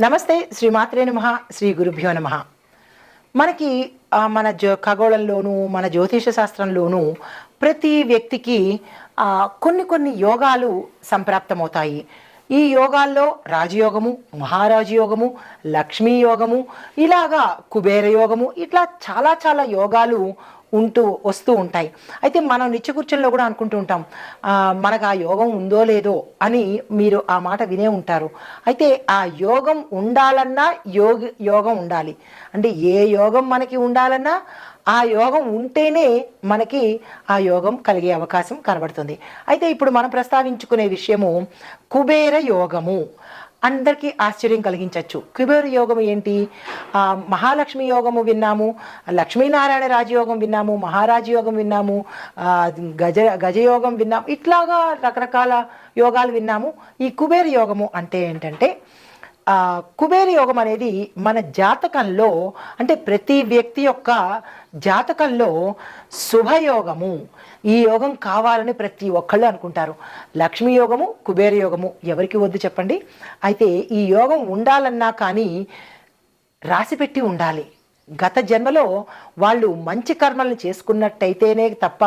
నమస్తే. శ్రీమాత్రే నమః. శ్రీ గురుభ్యో నమః. మనకి మన ఖగోళంలోనూ మన జ్యోతిష శాస్త్రంలోనూ ప్రతి వ్యక్తికి కొన్ని యోగాలు సంప్రాప్తమవుతాయి. ఈ యోగాల్లో రాజయోగము, మహారాజయోగము, లక్ష్మీ యోగము, ఇలాగా కుబేర యోగము, ఇట్లా చాలా యోగాలు వస్తూ ఉంటాయి. అయితే మనం నిత్యకృత్యంలో కూడా అనుకుంటూ ఉంటాం, మనకు ఆ యోగం ఉందో లేదో అని. మీరు ఆ మాట వినే ఉంటారు. అయితే ఆ యోగం ఉండాలన్నా యోగం ఉండాలి. అంటే ఏ యోగం మనకి ఉండాలన్నా ఆ యోగం ఉంటేనే మనకి ఆ యోగం కలిగే అవకాశం కనబడుతుంది. అయితే ఇప్పుడు మనం ప్రస్తావించుకునే విషయము కుబేర యోగము. అందరికీ ఆశ్చర్యం కలిగించవచ్చు. కుబేర యోగం ఏంటి? మహాలక్ష్మి యోగము విన్నాము, లక్ష్మీనారాయణ రాజయోగం విన్నాము, మహారాజయోగం విన్నాము, గజయోగం విన్నాము, ఇట్లాగా రకరకాల యోగాలు విన్నాము. ఈ కుబేర యోగము అంటే ఏంటంటే, కుబేర యోగం అనేది మన జాతకంలో, అంటే ప్రతి వ్యక్తి యొక్క జాతకంలో శుభయోగము. ఈ యోగం కావాలని ప్రతి ఒక్కళ్ళు అనుకుంటారు. లక్ష్మీ యోగము, కుబేర యోగము ఎవరికి వద్దు చెప్పండి? అయితే ఈ యోగం ఉండాలన్నా కానీ రాసిపెట్టి ఉండాలి. గత జన్మలో వాళ్ళు మంచి కర్మలను చేసుకున్నట్టయితేనే తప్ప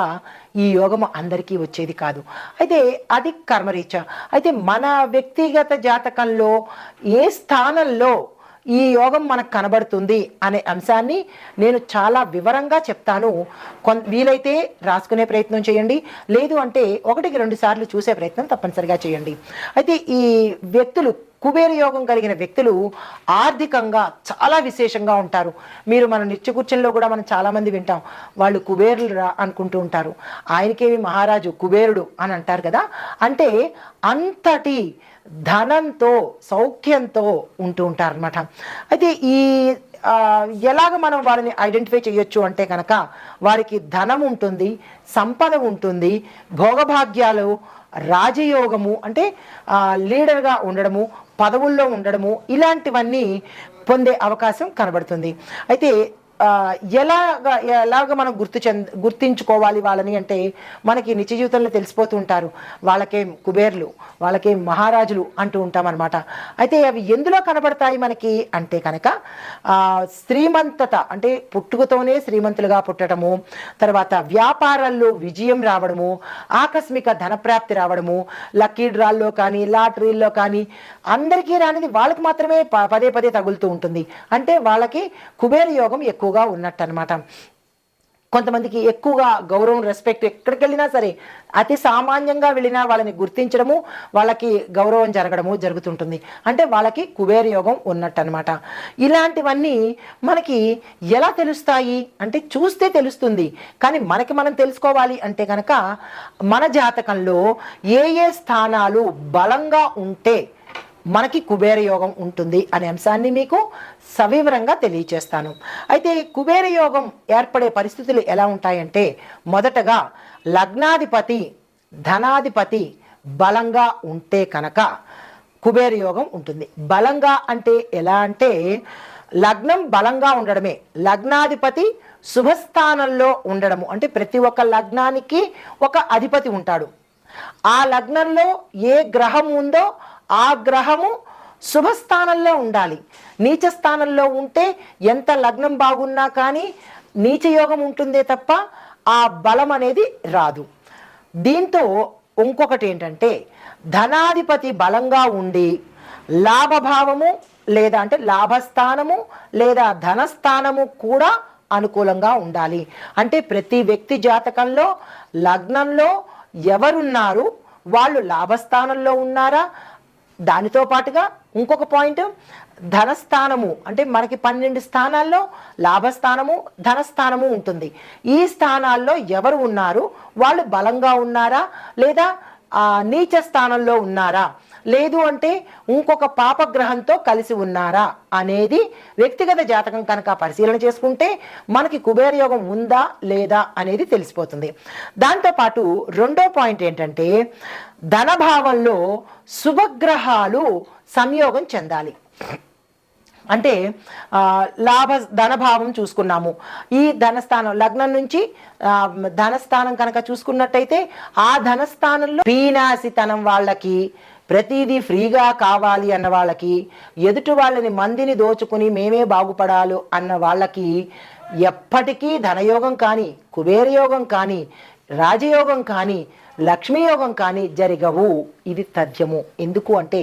ఈ యోగము అందరికీ వచ్చేది కాదు. అయితే అది కర్మరీత్యా. అయితే మన వ్యక్తిగత జాతకంలో ఏ స్థానంలో ఈ యోగం మనకు కనబడుతుంది అనే అంశాన్ని నేను చాలా వివరంగా చెప్తాను. వీలైతే రాసుకునే ప్రయత్నం చేయండి, లేదు అంటే 1-2 సార్లు చూసే ప్రయత్నం తప్పనిసరిగా చేయండి. అయితే ఈ వ్యక్తులు, కుబేర యోగం కలిగిన వ్యక్తులు ఆర్థికంగా చాలా విశేషంగా ఉంటారు. మీరు మన నిత్యకృత్యంలో కూడా మనం చాలామంది వింటాం, వాళ్ళు కుబేరులు రా అనుకుంటూ ఉంటారు. ఆయనకేమి మహారాజు కుబేరుడు అని అంటారు కదా. అంటే అంతటి ధనంతో, సౌఖ్యంతో ఉంటూ ఉంటారనమాట. అయితే ఈ ఎలాగ మనం వాళ్ళని ఐడెంటిఫై చేయొచ్చు అంటే కనుక, వారికి ధనం ఉంటుంది, సంపద ఉంటుంది, భోగభాగ్యాలు, రాజయోగము అంటే లీడర్గా ఉండడము, పదవుల్లో ఉండడము, ఇలాంటివన్నీ పొందే అవకాశం కనబడుతుంది. అయితే ఎలాగ మనం గుర్తించుకోవాలి వాళ్ళని అంటే, మనకి నిత్య జీవితంలో తెలిసిపోతూ ఉంటారు. వాళ్ళకేం కుబేర్లు, వాళ్ళకేం మహారాజులు అంటూ ఉంటాం అనమాట. అయితే అవి ఎందులో కనబడతాయి మనకి అంటే కనుక, శ్రీమంతత అంటే పుట్టుకతోనే శ్రీమంతులుగా పుట్టడము, తర్వాత వ్యాపారాల్లో విజయం రావడము, ఆకస్మిక ధనప్రాప్తి రావడము, లక్కీ డ్రాల్లో కానీ లాటరీల్లో కానీ అందరికీ రానిది వాళ్ళకి మాత్రమే పదే తగులుతూ ఉంటుంది. అంటే వాళ్ళకి కుబేర యోగం ఎక్కువగా ఉన్నట్టు అనమాట. కొంతమందికి ఎక్కువగా గౌరవం, రెస్పెక్ట్, ఎక్కడికి వెళ్ళినా సరే అతి సామాన్యంగా వెళ్ళినా వాళ్ళని గుర్తించడము, వాళ్ళకి గౌరవం జరగడము జరుగుతుంటుంది. అంటే వాళ్ళకి కుబేర యోగం ఉన్నట్టు అనమాట. ఇలాంటివన్నీ మనకి ఎలా తెలుస్తాయి అంటే, చూస్తే తెలుస్తుంది. కానీ మనకి మనం తెలుసుకోవాలి అంటే కనుక, మన జాతకంలో ఏ స్థానాలు బలంగా ఉంటే మనకి కుబేర యోగం ఉంటుంది అనే అంశాన్ని మీకు సవివరంగా తెలియచేస్తాను. అయితే కుబేర యోగం ఏర్పడే పరిస్థితులు ఎలా ఉంటాయంటే, మొదటగా లగ్నాధిపతి, ధనాధిపతి బలంగా ఉంటే కనుక కుబేర యోగం ఉంటుంది. బలంగా అంటే ఎలా అంటే, లగ్నం బలంగా ఉండడమే, లగ్నాధిపతి శుభస్థానంలో ఉండడము. అంటే ప్రతి ఒక్క లగ్నానికి ఒక అధిపతి ఉంటాడు. ఆ లగ్నంలో ఏ గ్రహం ఉందో ఆ గ్రహము శుభస్థానంలో ఉండాలి. నీచ స్థానంలో ఉంటే ఎంత లగ్నం బాగున్నా కానీ నీచయోగం ఉంటుందే తప్ప ఆ బలం అనేది రాదు. దీంతో ఇంకొకటి ఏంటంటే, ధనాధిపతి బలంగా ఉండి లాభభావము లేదా అంటే లాభస్థానము లేదా ధనస్థానము కూడా అనుకూలంగా ఉండాలి. అంటే ప్రతి వ్యక్తి జాతకంలో లగ్నంలో ఎవరున్నారు, వాళ్ళు లాభస్థానంలో ఉన్నారా, దానితో పాటుగా ఇంకొక పాయింట్ ధనస్థానము. అంటే మనకి 12 స్థానాల్లో లాభస్థానము, ధనస్థానము ఉంటుంది. ఈ స్థానాల్లో ఎవరు ఉన్నారు, వాళ్ళు బలంగా ఉన్నారా లేదా నీచ స్థానంలో ఉన్నారా, లేదు అంటే ఇంకొక పాపగ్రహంతో కలిసి ఉన్నారా అనేది వ్యక్తిగత జాతకం కనుక పరిశీలన చేసుకుంటే మనకి కుబేర యోగం ఉందా లేదా అనేది తెలిసిపోతుంది. దాంతోపాటు రెండో పాయింట్ ఏంటంటే, ధనభావంలో శుభగ్రహాలు సంయోగం చెందాలి. అంటే ధనభావం చూసుకున్నాము. ఈ ధనస్థానం లగ్నం నుంచి ధనస్థానం కనుక చూసుకున్నట్టయితే, ఆ ధనస్థానంలో పీనాసితనం వాళ్ళకి, ప్రతిదీ ఫ్రీగా కావాలి అన్న వాళ్ళకి, ఎదుటి వాళ్ళని మందిని దోచుకుని మేమే బాగుపడాలి అన్న వాళ్ళకి ఎప్పటికీ ధనయోగం కానీ, కుబేరయోగం కానీ, రాజయోగం కానీ, లక్ష్మీయోగం కానీ జరగవు. ఇది తథ్యము. ఎందుకు అంటే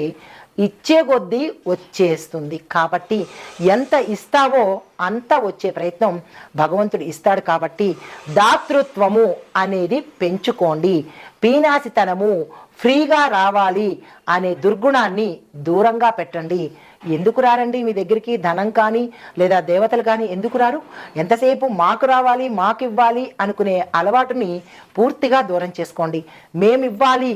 ఇచ్చే కొద్దీ వచ్చేస్తుంది. కాబట్టి ఎంత ఇస్తావో అంత వచ్చే ప్రయత్నం భగవంతుడు ఇస్తాడు. కాబట్టి దాతృత్వము అనేది పెంచుకోండి. పీనాసితనము, ఫ్రీగా రావాలి అనే దుర్గుణాన్ని దూరంగా పెట్టండి. ఎందుకు రారండి మీ దగ్గరికి? ధనం కానీ లేదా దేవతలు కానీ ఎందుకు రారు? ఎంతసేపు మాకు రావాలి, మాకు ఇవ్వాలి అనుకునే అలవాటుని పూర్తిగా దూరం చేసుకోండి. మేమివ్వాలి,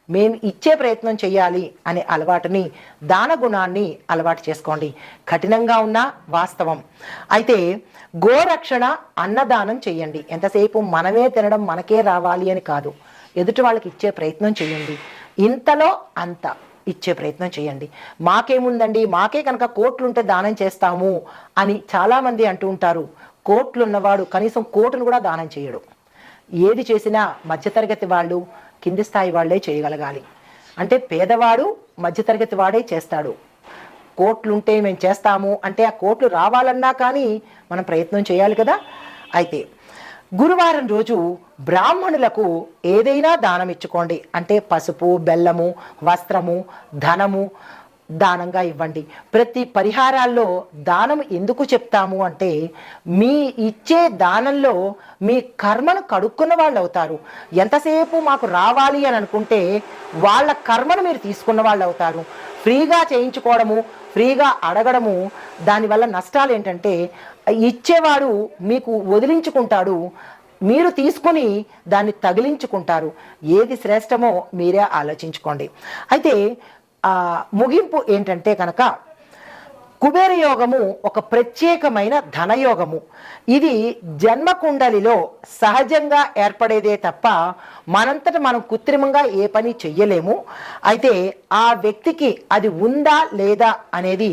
మేము ఇచ్చే ప్రయత్నం చేయాలి అనే అలవాటుని, దాన గుణాన్ని అలవాటు చేసుకోండి. కఠినంగా ఉన్న వాస్తవం. అయితే గోరక్షణ, అన్నదానం చేయండి. ఎంతసేపు మనమే తినడం, మనకే రావాలి అని కాదు, ఎదుటి వాళ్ళకి ఇచ్చే ప్రయత్నం చేయండి. ఇంతలో అంత ఇచ్చే ప్రయత్నం చేయండి. మాకేముందండి, మాకే కనుక కోట్లుంటే దానం చేస్తాము అని చాలామంది అంటూ ఉంటారు. కోట్లున్నవాడు కనీసం కోటును కూడా దానం చేయడు. ఏది చేసినా మధ్యతరగతి వాళ్ళు, కింది స్థాయి వాళ్ళే చేయగలగాలి. అంటే పేదవాడు, మధ్యతరగతి వాడే చేస్తాడు. కోట్లుంటే మేము చేస్తాము అంటే ఆ కోట్లు రావాలన్నా కానీ మనం ప్రయత్నం చేయాలి కదా. అయితే గురువారం రోజు బ్రాహ్మణులకు ఏదైనా దానం ఇచ్చుకోండి. అంటే పసుపు, బెల్లము, వస్త్రము, ధనము దానంగా ఇవ్వండి. ప్రతి పరిహారాల్లో దానం ఎందుకు చెప్తాము అంటే మీ ఇచ్చే దానంలో మీ కర్మను కడుక్కున్న వాళ్ళు అవుతారు. ఎంతసేపు మాకు రావాలి అని అనుకుంటే వాళ్ళ కర్మను మీరు తీసుకున్న వాళ్ళు అవుతారు. ఫ్రీగా చేయించుకోవడము, ఫ్రీగా అడగడము, దానివల్ల నష్టాలు ఏంటంటే ఇచ్చేవాడు మీకు వదిలించుకుంటాడు, మీరు తీసుకొని దాన్ని తగిలించుకుంటారు. ఏది శ్రేష్టమో మీరే ఆలోచించుకోండి. అయితే ముగింపు ఏంటంటే కనుక కుబేర యోగము ఒక ప్రత్యేకమైన ధనయోగము. ఇది జన్మకుండలిలో సహజంగా ఏర్పడేదే తప్ప మనంతట మనం కృత్రిమంగా ఏ పని చెయ్యలేము. అయితే ఆ వ్యక్తికి అది ఉందా లేదా అనేది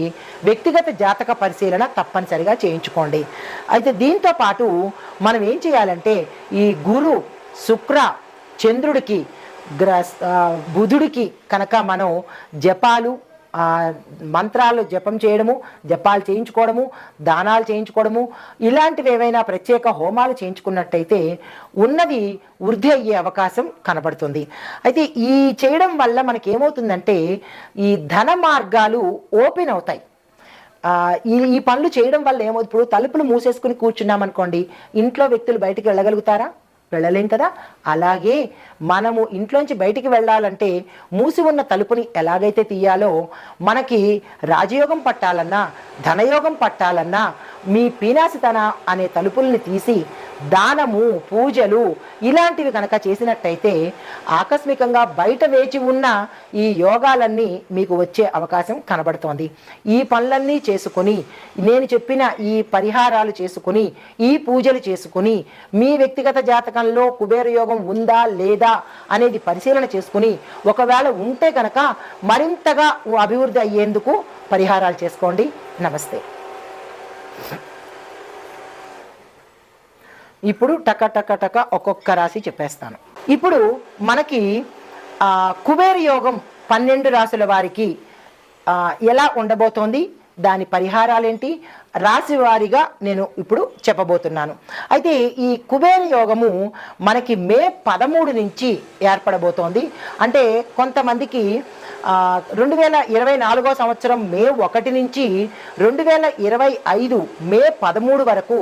వ్యక్తిగత జాతక పరిశీలన తప్పనిసరిగా చేయించుకోండి. అయితే దీంతో పాటు మనం ఏం చేయాలంటే ఈ గురు, శుక్ర, చంద్రుడికి, బుధుడికి కనుక మనం జపాలు, మంత్రాలు జపం చేయడము, జపాలు చేయించుకోవడము, దానాలు చేయించుకోవడము, ఇలాంటివి ఏవైనా ప్రత్యేక హోమాలు చేయించుకున్నట్టయితే ఉన్నది వృద్ధి అయ్యే అవకాశం కనబడుతుంది. అయితే ఈ చేయడం వల్ల మనకేమవుతుందంటే ఈ ధన మార్గాలు ఓపెన్ అవుతాయి. ఈ పనులు చేయడం వల్ల ఏమవుతుంది, ఇప్పుడు తలుపులు మూసేసుకుని కూర్చున్నామనుకోండి, ఇంట్లో వ్యక్తులు బయటికి వెళ్ళగలుగుతారా? వెళ్ళలేం కదా. అలాగే మనము ఇంట్లోంచి బయటికి వెళ్ళాలంటే మూసి ఉన్న తలుపుని ఎలాగైతే తీయాలో, మనకి రాజయోగం పట్టాలన్నా, ధనయోగం పట్టాలన్నా మీ పీనాసితన అనే తలుపుల్ని తీసి దానము, పూజలు ఇలాంటివి కనుక చేసినట్టయితే ఆకస్మికంగా బయట వేచి ఉన్న ఈ యోగాలన్నీ మీకు వచ్చే అవకాశం కనబడుతోంది. ఈ పనులన్నీ చేసుకుని, నేను చెప్పిన ఈ పరిహారాలు చేసుకుని, ఈ పూజలు చేసుకుని, మీ వ్యక్తిగత జాతకంలో కుబేర యోగం ఉందా లేదా అనేది పరిశీలన చేసుకుని, ఒకవేళ ఉంటే కనుక మరింతగా అభివృద్ధి అయ్యేందుకు పరిహారాలు చేసుకోండి. నమస్తే. ఇప్పుడు టక టక టక ఒక్కొక్క రాశి చెప్పేస్తాను. ఇప్పుడు మనకి కుబేర యోగం 12 రాశుల వారికి ఎలా ఉండబోతోంది, దాని పరిహారాలేంటి, రాశి వారీగా నేను ఇప్పుడు చెప్పబోతున్నాను. అయితే ఈ కుబేర యోగము మనకి మే 13 నుంచి ఏర్పడబోతోంది. అంటే కొంతమందికి 2024 సంవత్సరం మే 1 నుంచి 2025 మే 13 వరకు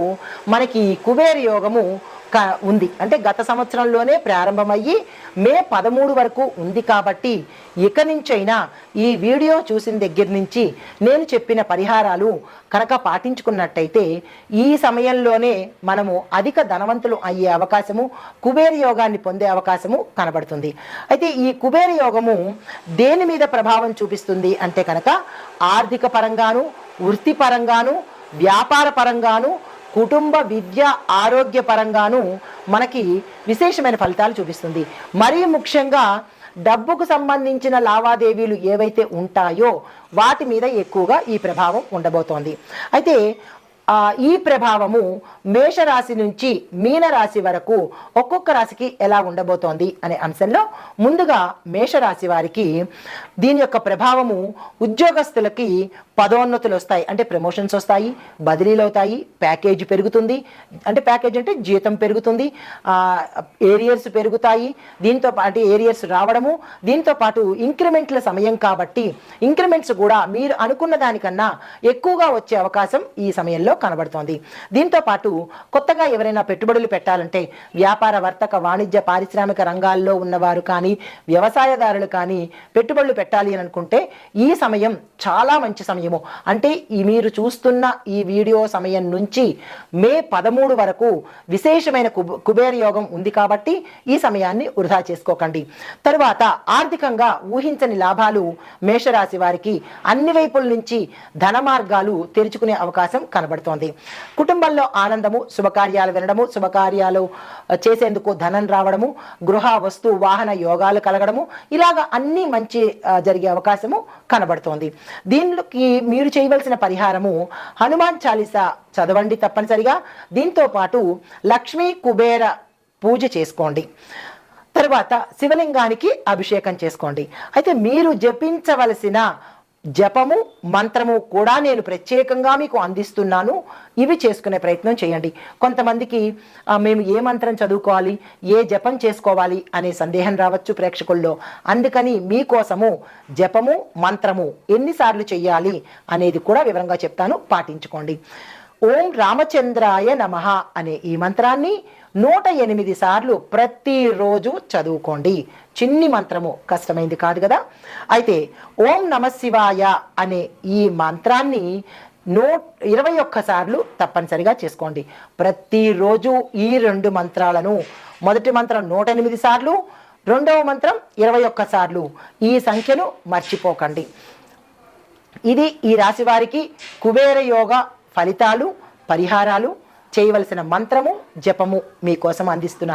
మనకి కుబేర యోగము ఉంది. అంటే గత సంవత్సరంలోనే ప్రారంభమయ్యి మే 13 వరకు ఉంది. కాబట్టి ఇక నుంచైనా ఈ వీడియో చూసిన దగ్గర నుంచి నేను చెప్పిన పరిహారాలు కనుక పాటించుకున్నట్టయితే ఈ సమయంలోనే మనము అధిక ధనవంతులు అయ్యే అవకాశము, కుబేర యోగాన్ని పొందే అవకాశము కనబడుతుంది. అయితే ఈ కుబేర యోగము దేని మీద ప్రభావం చూపిస్తుంది అంటే కనుక ఆర్థిక పరంగాను, వృత్తిపరంగాను, వ్యాపార పరంగాను, కుటుంబ, విద్య, ఆరోగ్య పరంగాను మనకి విశేషమైన ఫలితాలు చూపిస్తుంది. మరీ ముఖ్యంగా డబ్బుకు సంబంధించిన లావాదేవీలు ఏవైతే ఉంటాయో వాటి మీద ఎక్కువగా ఈ ప్రభావం ఉండబోతోంది. అయితే ఈ ప్రభావము మేషరాశి నుంచి మీనరాశి వరకు ఒక్కొక్క రాశికి ఎలా ఉండబోతోంది అనే అంశంలో ముందుగా మేషరాశి వారికి దీని యొక్క ప్రభావము ఉద్యోగస్తులకి పదోన్నతులు వస్తాయి, అంటే ప్రమోషన్స్ వస్తాయి, బదిలీలు అవుతాయి, ప్యాకేజ్ పెరుగుతుంది, అంటే ప్యాకేజ్ అంటే జీతం పెరుగుతుంది, ఏరియర్స్ పెరుగుతాయి, దీంతో పాటు ఏరియర్స్ రావడము, దీంతో పాటు ఇంక్రిమెంట్ల సమయం కాబట్టి ఇంక్రిమెంట్స్ కూడా మీరు అనుకున్న దానికన్నా ఎక్కువగా వచ్చే అవకాశం ఈ సమయంలో కనబడుతోంది. దీంతో పాటు కొత్తగా ఎవరైనా పెట్టుబడులు పెట్టాలంటే వ్యాపార వర్తక వాణిజ్య పారిశ్రామిక రంగాల్లో ఉన్నవారు కానీ వ్యవసాయదారులు కానీ పెట్టుబడులు పెట్టాలి అని అనుకుంటే ఈ సమయం చాలా మంచి సమయము. అంటే మీరు చూస్తున్న ఈ వీడియో సమయం నుంచి మే 13 వరకు విశేషమైన కుబేర యోగం ఉంది కాబట్టి ఈ సమయాన్ని వృధా చేసుకోకండి. తరువాత ఆర్థికంగా ఊహించని లాభాలు మేషరాశి వారికి అన్ని వైపుల నుంచి ధన మార్గాలు తెరుచుకునే అవకాశం కనబడుతోంది. కుటుంబంలో ఆనందము, శుభకార్యాలు వినడము, శుభకార్యాలు చేసేందుకు ధనం రావడము, గృహ వస్తు వాహన యోగాలు కలగడము, ఇలాగా అన్ని మంచి జరిగే అవకాశము కనబడుతోంది. దీనికి మీరు చేయవలసిన పరిహారము హనుమాన్ చాలీసా చదవండి తప్పనిసరిగా. దీంతో పాటు లక్ష్మీ కుబేర పూజ చేసుకోండి. తర్వాత శివలింగానికి అభిషేకం చేసుకోండి. అయితే మీరు జపించవలసిన జపము మంత్రము కూడా నేను ప్రత్యేకంగా మీకు అందిస్తున్నాను, ఇవి చేసుకునే ప్రయత్నం చేయండి. కొంతమందికి మేము ఏ మంత్రం చదువుకోవాలి, ఏ జపం చేసుకోవాలి అనే సందేహం రావచ్చు ప్రేక్షకుల్లో. అందుకని మీకోసము జపము మంత్రము ఎన్నిసార్లు చెయ్యాలి అనేది కూడా వివరంగా చెప్తాను, పాటించుకోండి. ఓం రామచంద్రాయ నమః అనే ఈ మంత్రాన్ని 108 సార్లు ప్రతిరోజు చదువుకోండి. చిన్ని మంత్రము, కష్టమైంది కాదు కదా. అయితే ఓం నమ శివాయ అనే ఈ మంత్రాన్ని 121 సార్లు తప్పనిసరిగా చేసుకోండి. ప్రతిరోజు ఈ 2 మంత్రాలను, మొదటి మంత్రం 108 సార్లు, రెండవ మంత్రం 21 సార్లు, ఈ సంఖ్యను మర్చిపోకండి. ఇది ఈ రాశి వారికి కుబేర యోగ ఫలితాలు, పరిహారాలు, చేయవలసిన మంత్రము జపము మీకోసం అందిస్తున్నాను.